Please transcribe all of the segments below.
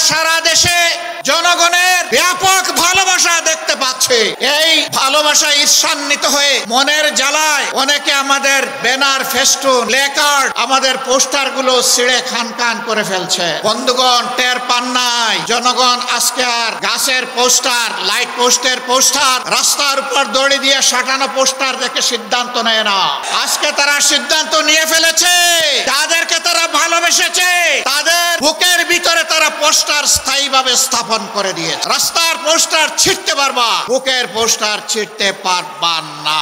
সারা দেশে জনগণের ব্যাপক ভালোবাসা দেখতে পাচ্ছে। এই ভালোবাসা ঈর্ষান্বিত হয়ে মনের জ্বালায় অনেকে আমাদের ব্যানার, ফেস্টুন, প্ল্যাকার্ড, আমাদের পোস্টার গুলো ছিঁড়ে খান খান করে ফেলছে। বন্ধুগণ, টের পান নাই জনগণ আজকে আর গাছের পোস্টার, লাইট পোস্টের পোস্টার, রাস্তার উপর দড়ি দিয়ে সাঁটানো পোস্টার দেখে সিদ্ধান্ত নেয় না। আজকে তারা সিদ্ধান্ত নিয়ে ফেলেছে, তাদেরকে তারা ভালোবেসেছে, তাদের বুকের ভিতরে তারা পোস্টার স্থায়ীভাবে স্থাপন করে দিয়েছে। রাস্তার পোস্টার ছিঁড়তে পারবা, বুকের পোস্টার ছিঁড়তে পারবা না।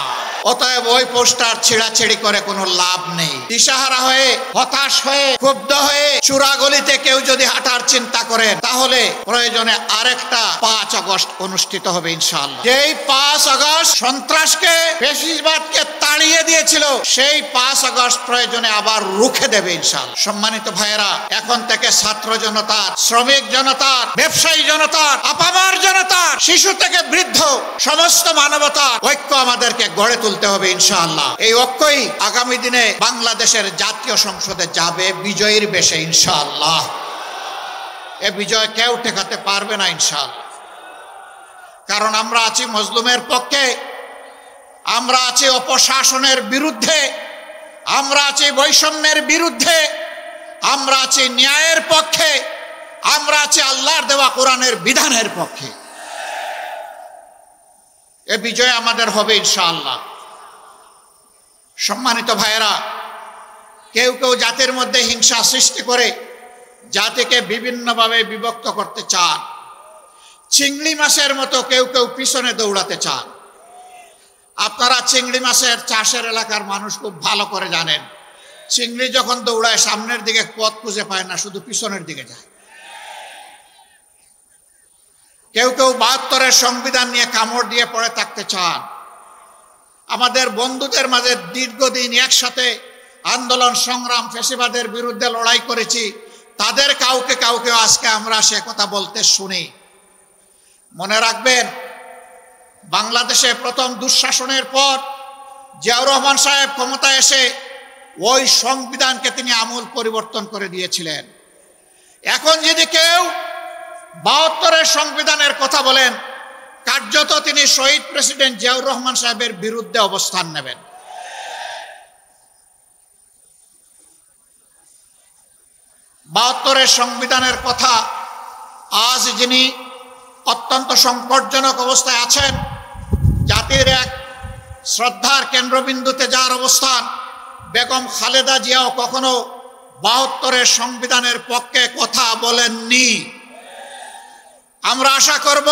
অতএব ওই পোস্টার ছিঁড়াছিঁড়ি করে কোনো লাভ নেই। দিশাহারা হয়ে, হতাশ হয়ে, ক্ষুব্ধ হয়ে চূড়াগলিতে কেউ যদি হাঁটার চিন্তা করেন, তাহলে প্রয়োজনে আরেকটা 5 আগস্ট অনুষ্ঠিত হবে ইনশাআল্লাহ। যেই 5 আগস্ট সন্ত্রাসকে, ফ্যাসিবাদকে তাড়িয়ে দিয়েছিল, সেই 5 আগস্ট প্রয়োজনে আবার রুখে দেবে ইনশাআল্লাহ। সম্মানিত ভাইয়েরা, এখন থেকে ছাত্র জনতার, শ্রমিক জনতার, ব্যবসায়ী জনতার, আপামার জনতার, শিশু থেকে বৃদ্ধ সমস্ত মানবতার ঐক্য আমাদেরকে গড়ে তুলতে হবে ইনশাআল্লাহ। এই ঐক্যই আগামী দিনে বাংলাদেশের জাতীয় সংসদে যাবে বিজয়ীর বেশে ইনশাআল্লাহ। এ বিজয় কেউ ঠেকাতে পারবে না ইনশাআল্লাহ। কারণ আমরা আছি মজলুমের পক্ষে, আমরা আছি অপশাসনের বিরুদ্ধে, আমরা আছি বৈষম্যের বিরুদ্ধে, আমরা আছি ন্যায়ের পক্ষে, আমরা আছি আল্লাহর দেওয়া কোরআনের বিধানের পক্ষে। এ বিজয় আমাদের হবে ইনশাআল্লাহ। সম্মানিত ভাইয়েরা, কেউ কেউ জাতির মধ্যে হিংসা সৃষ্টি করে জাতিকে বিভিন্নভাবে বিভক্ত করতে চান। চিংড়ি মাছের মতো কেউ কেউ পিছনে দৌড়াতে চান। আপনারা চিংড়ি মাছের চাষের এলাকার মানুষ খুব ভালো করে জানেন, চিংড়ি যখন দৌড়ায় সামনের দিকে পথ খুঁজে পায় না, শুধু পিছনের দিকে যায়। কেউ কেউ ৭২-এর সংবিধান নিয়ে কামড় দিয়ে পড়ে থাকতে চান। আমাদের বন্ধুদের মাঝে দীর্ঘদিন একসাথে আন্দোলন সংগ্রাম, ফ্যাসিবাদের বিরুদ্ধে লড়াই করেছি, তাদের কাউকে কাউকে আজকে আমরা সে কথা বলতে শুনি। মনে রাখবেন, বাংলাদেশে প্রথম দুঃশাসনের পর জিয়াউর রহমান সাহেব ক্ষমতায় এসে ওই সংবিধানকে তিনি আমূল পরিবর্তন করে দিয়েছিলেন। এখন যদি কেউ ৭২-এর সংবিধানের কথা বলেন, কার্যত তিনি শহীদ প্রেসিডেন্ট জিয়াউর রহমান সাহেবের বিরুদ্ধে অবস্থান নেবেন। ৭২-এর সংবিধানের কথা আজ যিনি অত্যন্ত সংকটজনক অবস্থায় আছেন, জাতির এক শ্রদ্ধার কেন্দ্রবিন্দুতে যার অবস্থান, বেগম খালেদা জিয়াও কখনো ৭২-এর সংবিধানের পক্ষে কথা বলেননি। আমরা আশা করব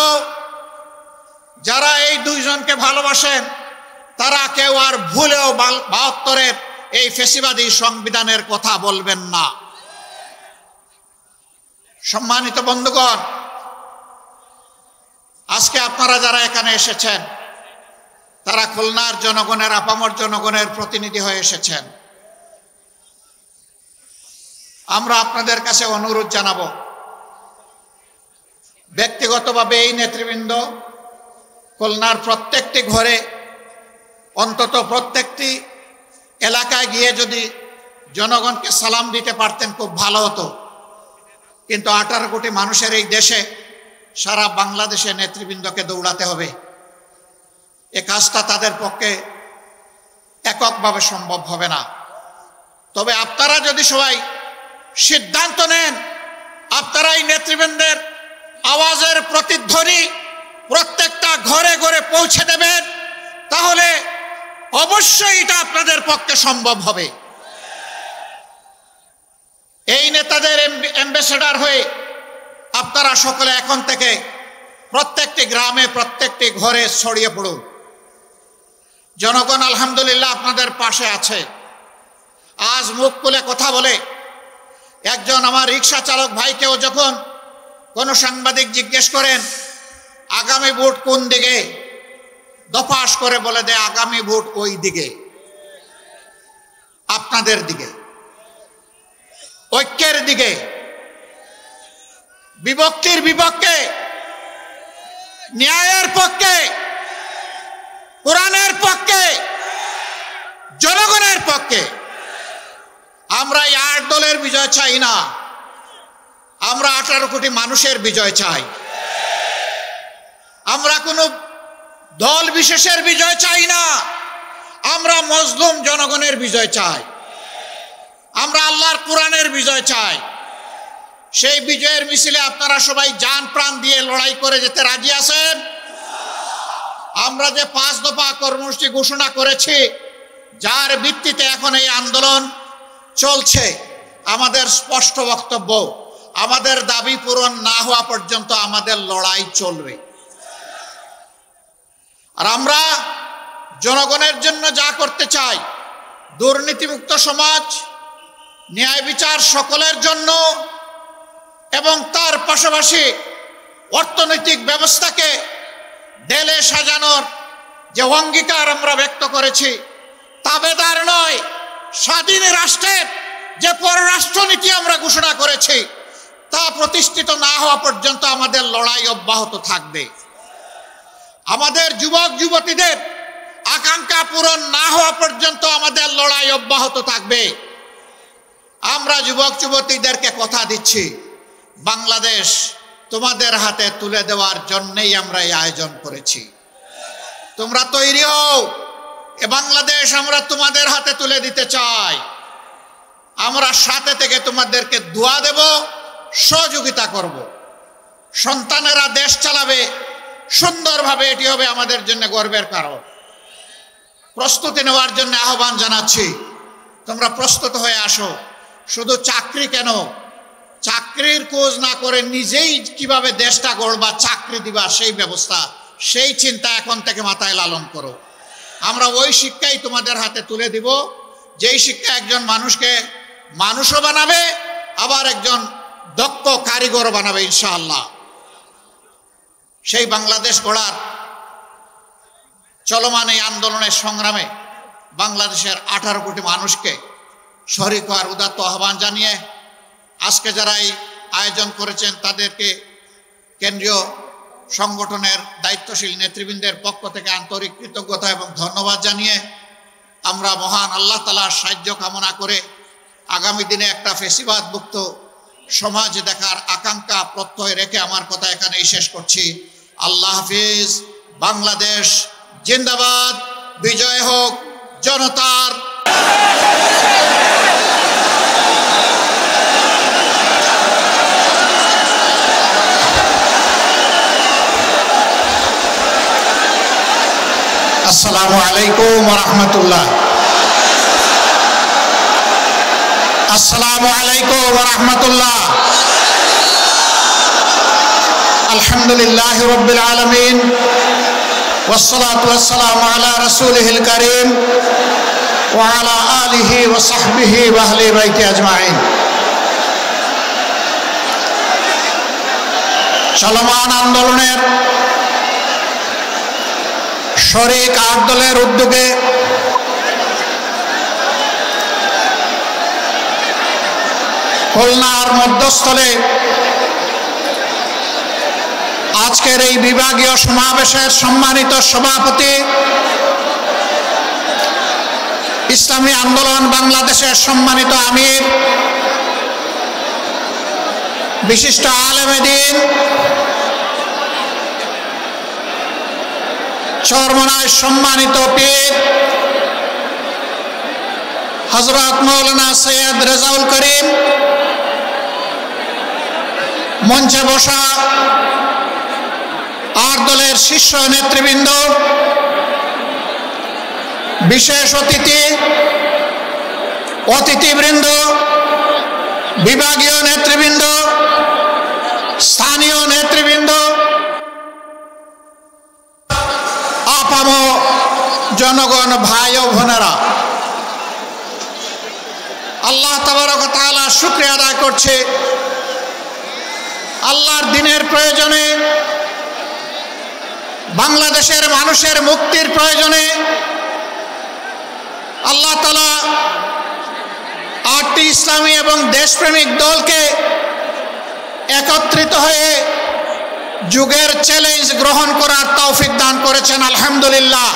যারা এই দুইজনকে ভালোবাসেন তারা কেউ আর ভুলেও ৭২-এর এই ফ্যাসিবাদী সংবিধানের কথা বলবেন না। সম্মানিত বন্ধুগণ, আজকে আপনারা যারা এখানে এসেছেন তারা খুলনার জনগণের, আপামর জনগণের প্রতিনিধি হয়ে এসেছেন। আমরা আপনাদের কাছে অনুরোধ জানাবো, ব্যক্তিগতভাবে এই নেতৃবৃন্দ খুলনার প্রত্যেকটি ঘরে, অন্তত প্রত্যেকটি এলাকায় গিয়ে যদি জনগণকে সালাম দিতে পারতেন খুব ভালো হতো। কিন্তু 18 কোটি মানুষের এই দেশে সারা বাংলাদেশে নেতৃবৃন্দকে দৌড়াতে হবে। এ কাজটা তাদের পক্ষে এককভাবে সম্ভব হবে না। তবে আপনারা যদি সবাই সিদ্ধান্ত নেন, আপনারা এই নেতৃবৃন্দের আওয়াজের প্রতিধ্বনি প্রত্যেকটা ঘরে ঘরে পৌঁছে দেবেন, তাহলে অবশ্যই এটা আপনাদের পক্ষে সম্ভব হবে। এই নেতাদের অ্যাম্বাসেডর হয়ে আপনারা সকলে এখন থেকে প্রত্যেকটি গ্রামে, প্রত্যেকটি ঘরে ছড়িয়ে পড়ুন। জনগণ আলহামদুলিল্লাহ আপনাদের পাশে আছে। আজ মুখ খুলে কথা বলে একজন আমার রিক্সা চালক ভাইকেও যখন কোনো সাংবাদিক জিজ্ঞেস করেন আগামী ভোট কোন দিকে, দফাস করে বলে দেয় আগামী ভোট ওই দিকে, আপনাদের দিকে, ঐক্যের দিকে, বিভক্তির বিপক্ষে, ন্যায়ের পক্ষে, কোরআনের পক্ষে, জনগণের পক্ষে। আমরা এই 8 দলের বিজয় চাই না। আমরা 18 কোটি মানুষের বিজয় চাই। আমরা কোনো দল বিশেষের বিজয় চাই না, আমরা মজলুম জনগণের বিজয় চাই, আমরা আল্লাহর কোরআনের বিজয় চাই। সেই বিজয়ের মিছিলে আপনারা সবাই জান প্রাণ দিয়ে লড়াই করে যেতে রাজি আছেন? আমরা যে 5 দফা কর্মসূচি ঘোষণা করেছি, যার ভিত্তিতে এখন এই আন্দোলন চলছে, আমাদের স্পষ্ট বক্তব্য, আমাদের দাবি পূরণ না হওয়া পর্যন্ত আমাদের লড়াই চলবে। আর আমরা জনগণের জন্য যা করতে চাই, দুর্নীতিমুক্ত সমাজ, ন্যায় বিচার সকলের জন্য, এবং তার পাশাপাশি অর্থনৈতিক ব্যবস্থাকে ঢেলে সাজানোর যে অঙ্গীকার আমরা ব্যক্ত করেছি, তাবেদার নয়, স্বাধীন রাষ্ট্রের যে পররাষ্ট্রনীতি আমরা ঘোষণা করেছি, তা প্রতিষ্ঠিত না হওয়া পর্যন্ত আমাদের লড়াই অব্যাহত থাকবে। আমাদের যুবক যুবতীদের আকাঙ্ক্ষা পূরণ না হওয়া পর্যন্ত আমাদের লড়াই অব্যাহত থাকবে। আমরা যুবক যুবতীদেরকে কথা দিচ্ছি, বাংলাদেশ তোমাদের হাতে তুলে দেওয়ার জন্যই আমরা এই আয়োজন করেছি। তোমরা তৈরি হও, এ বাংলাদেশ আমরা তোমাদের হাতে তুলে দিতে চাই। আমরা সাথে থেকে তোমাদেরকে দোয়া দেব, সহযোগিতা করব। সন্তানেরা দেশ চালাবে সুন্দরভাবে, এটি হবে আমাদের জন্য গর্বের কারণ। প্রস্তুতি নেওয়ার জন্য আহ্বান জানাচ্ছি, তোমরা প্রস্তুত হয়ে আসো। শুধু চাকরি কেন, চাকরির খোঁজ না করে নিজেই কিভাবে দেশটা গড়বা, চাকরি দিবা, সেই ব্যবস্থা, সেই চিন্তা এখন থেকে মাথায় লালন করো। আমরা ওই শিক্ষাই তোমাদের হাতে তুলে দিব, যেই শিক্ষা একজন মানুষকে মানুষও বানাবে, আবার একজন দক্ষ কারিগর বানাবে ইনশাআল্লাহ। সেই বাংলাদেশ গড়ার চলমান এই আন্দোলনের সংগ্রামে বাংলাদেশের 18 কোটি মানুষকে শরীক হওয়ার উদাত্ত আহ্বান জানিয়ে আজকে যারা এই আয়োজন করেছেন তাদেরকে কেন্দ্রীয় সংগঠনের দায়িত্বশীল নেতৃবৃন্দের পক্ষ থেকে আন্তরিক কৃতজ্ঞতা এবং ধন্যবাদ জানিয়ে আমরা মহান আল্লাহ তাআলার সাহায্য কামনা করে আগামী দিনে একটা ফেসিবাদ মুক্ত সমাজ দেখার আকাঙ্ক্ষা প্রত্যয় রেখে আমার কথা এখানেই শেষ করছি। আল্লাহ হাফিজ। বাংলাদেশ জিন্দাবাদ। বিজয় হোক জনতার। আসসালামু আলাইকুম ওয়া রাহমাতুল্লাহ। আসসালামু আলাইকুম ওয়া রাহমাতুল্লাহ। আলহামদুলিল্লাহি রাব্বিল আলামিন ওয়াসসালাতু ওয়াসসালামু আলা রাসূলিহিল কারীম ওয়া আলা আলিহি ওয়া সাহবিহি ওয়া আহলি বাইতি আজমাইন। চলমান আন্দোলনের শরীক 8 দলের উদ্যোগে খুলনার মধ্যস্থলে আজকের এই বিভাগীয় সমাবেশের সম্মানিত সভাপতি, ইসলামী আন্দোলন বাংলাদেশের সম্মানিত আমির, বিশিষ্ট আলেমে দ্বীন, চরমনায় সম্মানিত পীর হযরত মাওলানা সৈয়দ রেজাউল করিম, মঞ্চে বসা 8 দলের শীর্ষ নেতৃবৃন্দ, বিশেষ অতিথিবৃন্দ, বিভাগীয় নেতৃবৃন্দ, স্থানীয় নেতৃবৃন্দ, আপাম জনগণ, ভাই ও বোনেরা, আল্লাহ তাবারক ওয়া তাআলা শুকরিয়া আদায় করছে। আল্লাহর দ্বীনের প্রয়োজনে, বাংলাদেশের মানুষের মুক্তির প্রয়োজনে আল্লাহ তাআলা 8টি ইসলামী এবং দেশপ্রেমিক দলকে একত্রিত হয়ে যুগের চ্যালেঞ্জ গ্রহণ করার তৌফিক দান করেছেন। আলহামদুলিল্লাহ।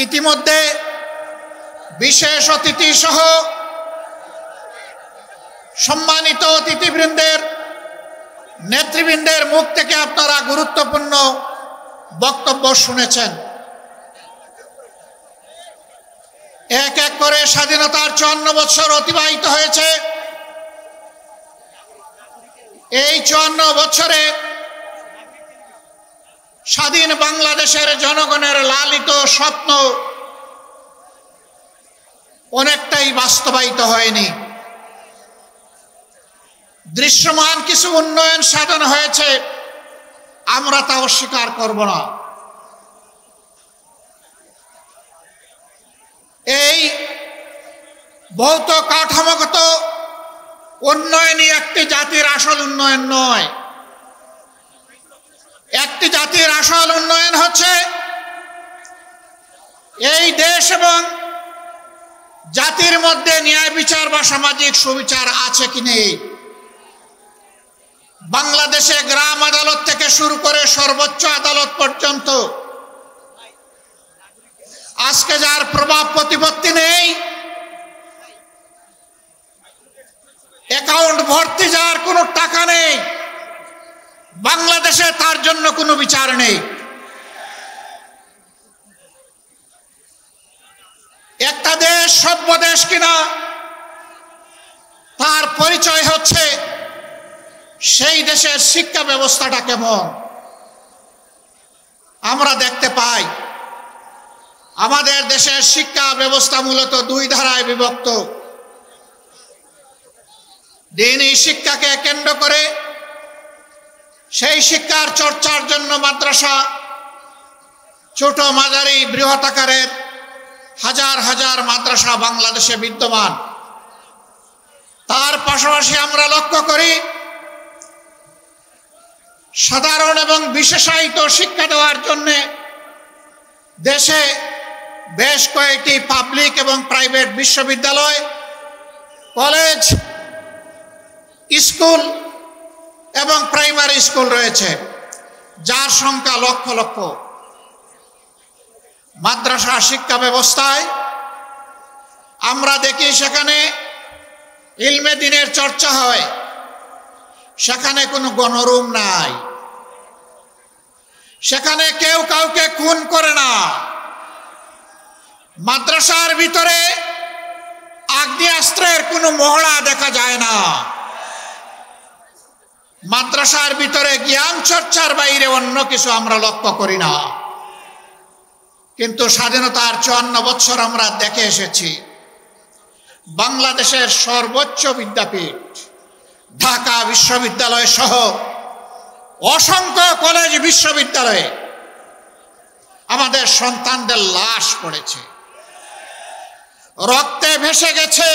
ইতিমধ্যে বিশেষ অতিথি সহ সম্মানিত অতিথিবৃন্দের, নেতৃবৃন্দের মুখ থেকে আপনারা গুরুত্বপূর্ণ বক্তব্য শুনেছেন। এক এক করে স্বাধীনতার 54 বছর অতিবাহিত হয়েছে। এই 54 বছরে স্বাধীন বাংলাদেশের জনগণের লালিত স্বপ্ন অনেকটাই বাস্তবায়িত হয়নি। দৃশ্যমান কিছু উন্নয়ন সাধন হয়েছে, আমরা তা অস্বীকার করব না। এই ভৌত কাঠামোগত উন্নয়নই একটি জাতির আসল উন্নয়ন নয়। একটি জাতির আসল উন্নয়ন হচ্ছে এই দেশ এবং জাতির মধ্যে ন্যায় বিচার বা সামাজিক সুবিচার আছে কি নেই। বাংলাদেশে গ্রাম আদালত থেকে শুরু করে সর্বোচ্চ আদালত পর্যন্ত আজকে যার প্রভাব প্রতিপত্তি নেই, অ্যাকাউন্ট ভর্তি যার কোনো টাকা নেই, বাংলাদেশে তার জন্য কোনো বিচার নেই। একটা দেশ সভ্য দেশ কিনা তার পরিচয় হচ্ছে সেই দেশের শিক্ষা ব্যবস্থাটা কেমন। আমরা দেখতে পাই আমাদের দেশের শিক্ষা ব্যবস্থা মূলত দুই ধারায় বিভক্ত। দ্বীনি শিক্ষাকে কেন্দ্র করে সেই শিক্ষার চর্চার জন্য মাদ্রাসা, ছোট মাঝারি বৃহৎ আকারের হাজার হাজার মাদ্রাসা বাংলাদেশে বিদ্যমান। তার পাশাপাশি আমরা লক্ষ্য করি সাধারণ এবং বিশেষায়িত শিক্ষা দেওয়ার জন্য দেশে বেশ কয়েকটি পাবলিক এবং প্রাইভেট বিশ্ববিদ্যালয়, কলেজ, স্কুল এবং প্রাইমারি স্কুল রয়েছে, যার সংখ্যা লক্ষ লক্ষ। মাদ্রাসা শিক্ষা ব্যবস্থায় আমরা দেখি সেখানে ইলমে দ্বীনের চর্চা হয়, সেখানে কোনো গণরুম নাই, সেখানে কেউ কাউকে খুন করে না। মাদ্রাসার ভিতরে আগ্নেয়াস্ত্রের কোনো মহড়া দেখা যায় না। মাদ্রাসার ভিতরে জ্ঞান চর্চার বাইরে অন্য কিছু আমরা লক্ষ্য করি না। কিন্তু স্বাধীনতার 54 বছর আমরা দেখে এসেছি বাংলাদেশের সর্বোচ্চ বিদ্যাপীঠ ঢাকা বিশ্ববিদ্যালয় সহ অসংখ্য কলেজ বিশ্ববিদ্যালয়ে আমাদের সন্তানদের লাশ পড়েছে, রক্তে ভেসে গেছে,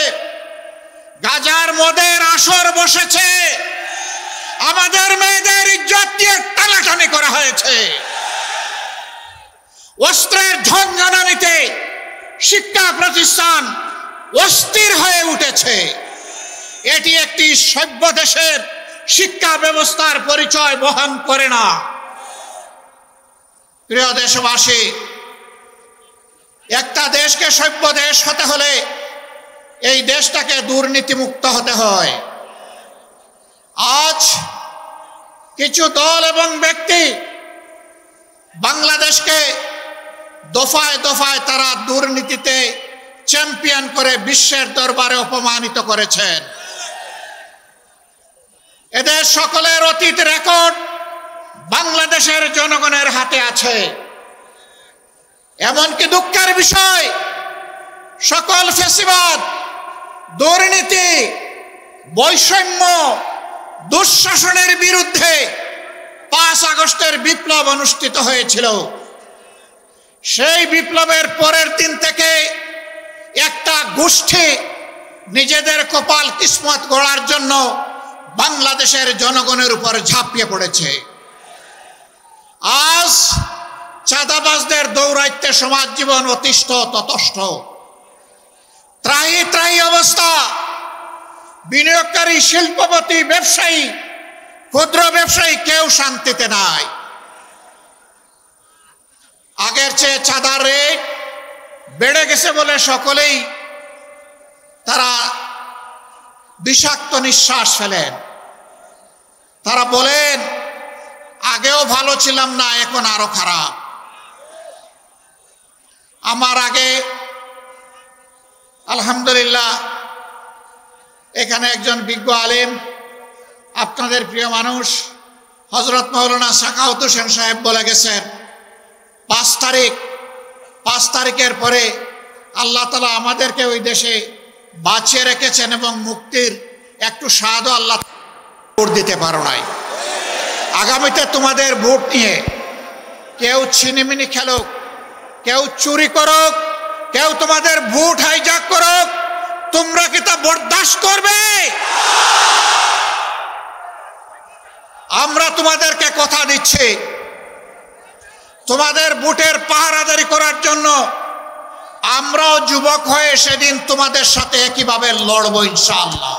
গাজার মদের আসর বসেছে, আমাদের মেয়েদের ইজ্জত দিয়ে টানাটানি করা হয়েছে, অস্ত্রের ঝঞ্ঝানিতে শিক্ষা প্রতিষ্ঠান অস্থির হয়ে উঠেছে। এটি একটি সভ্য দেশের শিক্ষা ব্যবস্থার পরিচয় বহন করে না। প্রিয় দেশবাসী, একটা দেশকে সভ্য দেশ হতে হলে এই দেশটাকে দুর্নীতিমুক্ত হতে হয়। আজ কিছু দল এবং ব্যক্তি বাংলাদেশকে দফায় দফায় তারা দুর্নীতিতে চ্যাম্পিয়ন করে বিশ্বের দরবারে অপমানিত করেছেন। এদের সকলের অতীত রেকর্ড বাংলাদেশের জনগণের হাতে আছে। এমনকি দুঃখের বিষয়, সকল ফ্যাসিবাদ, দুর্নীতি, বৈষম্য, দুঃশাসনের বিরুদ্ধে 5 আগস্টের বিপ্লব অনুষ্ঠিত হয়েছিল। সেই বিপ্লবের পরের দিন থেকে একটা গোষ্ঠী নিজেদের কপাল কিসমত গড়ার জন্য বাংলাদেশের জনগণের উপর ঝাঁপিয়ে পড়েছে। আজ চাঁদাবাজদের দৌরাত্ম্যে সমাজ জীবন অতিষ্ঠ ততষ্ঠ, ত্রাহি ত্রাহি অবস্থা। বিনিয়োগকারী, শিল্পপতি, ব্যবসায়ী, ক্ষুদ্র ব্যবসায়ী কেউ শান্তিতে নাই। আগের চেয়ে চাঁদার রেট বেড়ে গেছে বলে সকলেই তারা বিষাক্ত নিঃশ্বাস ফেলেন। তারা বলেন, আগেও ভালো ছিলাম না, এখন আরো খারাপ। আমার আগে আলহামদুলিল্লাহ এখানে একজন বিজ্ঞ আলেম, আপনাদের প্রিয় মানুষ হযরত মাওলানা সাখাওয়াত হোসেন সাহেব বলে গেছেন, 5 তারিখের পরে আল্লাহ তাআলা আমাদেরকে ওই দেশে বাঁচিয়ে রেখেছেন এবং মুক্তির একটু স্বাদও আল্লাহ ভোট দিতে পারো নাই। আগামীতে তোমাদের ভোট নিয়ে কেউ ছিনিমিনি খেলুক, কেউ চুরি করুক, কেউ তোমাদের ভোট হাইজ্যাক করুক, তোমরা কি তা বরদাস্ত করবে? আমরা তোমাদেরকে কথা দিচ্ছি, তোমাদের ভোটের পাহারাদারি করার জন্য আমরাও যুবক হয়ে সেদিন তোমাদের সাথে একইভাবে লড়বো ইনশাআল্লাহ।